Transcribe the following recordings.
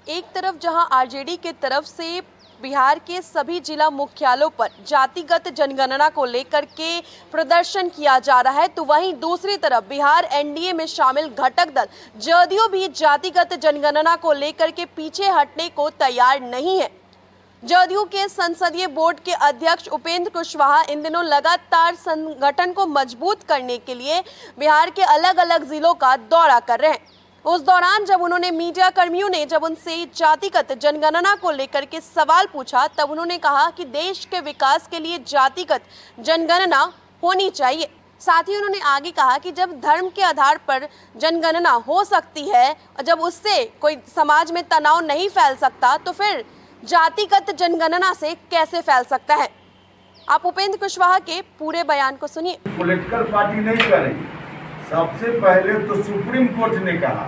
एक तरफ जहां आरजेडी के तरफ से बिहार के सभी जिला मुख्यालयों पर जातिगत जनगणना को लेकर के प्रदर्शन किया जा रहा है, तो वहीं दूसरी तरफ बिहार एनडीए में शामिल घटक दल जदयू भी जातिगत जनगणना को लेकर के पीछे हटने को तैयार नहीं है। जदयू के संसदीय बोर्ड के अध्यक्ष उपेंद्र कुशवाहा इन दिनों लगातार संगठन को मजबूत करने के लिए बिहार के अलग अलग जिलों का दौरा कर रहे हैं। उस दौरान जब उन्होंने मीडिया कर्मियों ने जब उनसे जातिगत जनगणना को लेकर के सवाल पूछा, तब उन्होंने कहा कि देश के विकास के लिए जातिगत जनगणना होनी चाहिए। साथ ही उन्होंने आगे कहा कि जब धर्म के आधार पर जनगणना हो सकती है, जब उससे कोई समाज में तनाव नहीं फैल सकता, तो फिर जातिगत जनगणना से कैसे फैल सकता है। आप उपेंद्र कुशवाहा के पूरे बयान को सुनिए। पॉलिटिकल पार्टी नहीं करेगी। सबसे पहले तो सुप्रीम कोर्ट ने कहा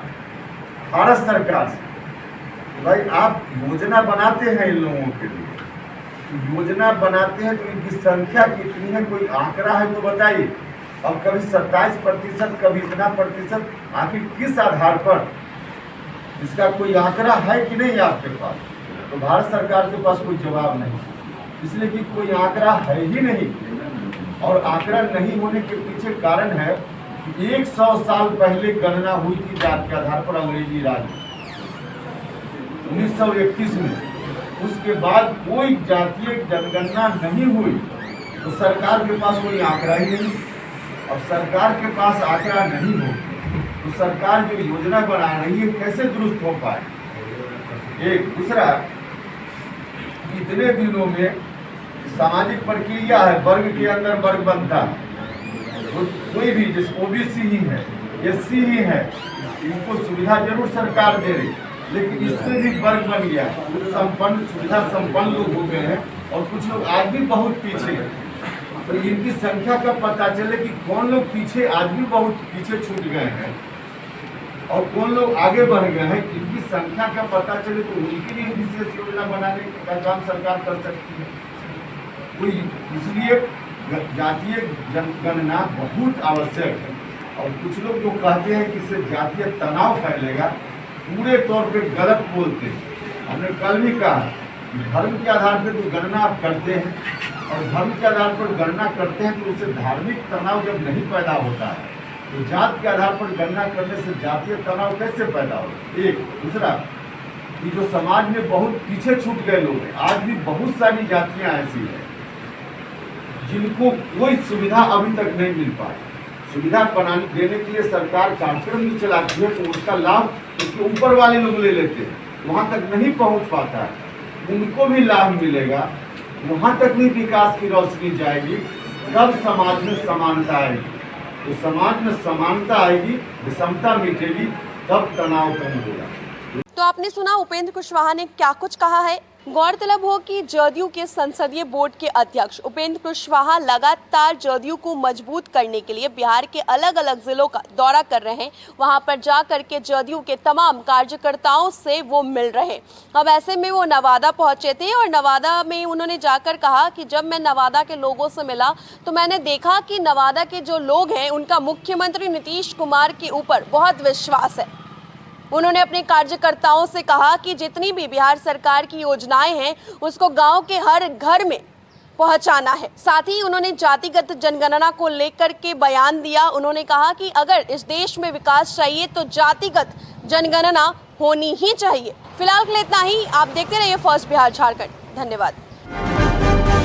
भारत सरकार से, भाई आप योजना बनाते हैं इन लोगों के लिए, योजना बनाते हैं तो इनकी संख्या कितनी है, कोई आंकड़ा है तो बताइए। अब कभी 27%, कभी इतना प्रतिशत, आखिर किस आधार पर, इसका कोई आंकड़ा है कि नहीं आपके पास? तो भारत सरकार के पास कोई जवाब नहीं, इसलिए कि कोई आंकड़ा है ही नहीं। और आंकड़ा नहीं होने के पीछे कारण है 100 साल पहले गणना हुई थी जात के आधार पर अंग्रेजी राज में 1931 में। उसके बाद कोई जातीय जनगणना नहीं हुई, तो सरकार के पास कोई आंकड़ा ही नहीं। अब सरकार के पास आंकड़ा नहीं हो तो सरकार जो योजना बना रही है कैसे दुरुस्त हो पाए। एक दूसरा, इतने दिनों में सामाजिक प्रक्रिया है, वर्ग के अंदर वर्ग बनता है, कोई भी जैसे ओबीसी ही है, एससी ही है, इनको सुविधा जरूर सरकार दे रही, लेकिन इसमें भी वर्ग बन गया। कुछ संपन्न, सुविधा संपन्न लोग हो गए हैं और कुछ लोग आज भी बहुत पीछे हैं। तो इनकी संख्या का पता चले कि कौन लोग पीछे, आज भी बहुत पीछे छूट गए हैं और कौन लोग आगे बढ़ गए हैं, इनकी संख्या का पता चले तो उनके लिए विशेष योजना बनाने का काम सरकार कर सकती है। तो इसलिए जातीय जनगणना बहुत आवश्यक है। और कुछ लोग जो कहते हैं कि इससे जातीय तनाव फैलेगा, पूरे तौर पे गलत बोलते हैं। हमने कल भी कहा कि धर्म के आधार पर तो गणना आप करते हैं, और धर्म के आधार पर गणना करते हैं तो उससे धार्मिक तनाव जब नहीं पैदा होता है, तो जात के आधार पर गणना करने से जातीय तनाव कैसे पैदा होगा। एक दूसरा, कि जो समाज में बहुत पीछे छूट गए लोग हैं, आज भी बहुत सारी जातियाँ ऐसी हैं जिनको कोई सुविधा अभी तक नहीं मिल पाई। सुविधा बनाने देने के लिए सरकार कार्यक्रम भी चलाती है, तो उसका लाभ उसके ऊपर वाले लोग ले लेते हैं, वहाँ तक नहीं पहुँच पाता है। उनको भी लाभ मिलेगा, वहाँ तक भी विकास की रोशनी जाएगी, तब समाज में समानता आएगी। तो समाज में समानता आएगी, विषमता मिटेगी, तब तनाव कम होगा। तो आपने सुना उपेंद्र कुशवाहा ने क्या कुछ कहा है। गौरतलब हो कि जदयू के संसदीय बोर्ड के अध्यक्ष उपेंद्र कुशवाहा लगातार जदयू को मजबूत करने के लिए बिहार के अलग अलग जिलों का दौरा कर रहे हैं। वहां पर जाकर के जदयू के तमाम कार्यकर्ताओं से वो मिल रहे हैं। अब ऐसे में वो नवादा पहुंचे थे और नवादा में उन्होंने जाकर कहा कि जब मैं नवादा के लोगों से मिला तो मैंने देखा कि नवादा के जो लोग हैं उनका मुख्यमंत्री नीतीश कुमार के ऊपर बहुत विश्वास है। उन्होंने अपने कार्यकर्ताओं से कहा कि जितनी भी बिहार सरकार की योजनाएं हैं उसको गांव के हर घर में पहुंचाना है। साथ ही उन्होंने जातिगत जनगणना को लेकर के बयान दिया। उन्होंने कहा कि अगर इस देश में विकास चाहिए तो जातिगत जनगणना होनी ही चाहिए। फिलहाल के लिए इतना ही। आप देखते रहिए फर्स्ट बिहार झारखंड। धन्यवाद।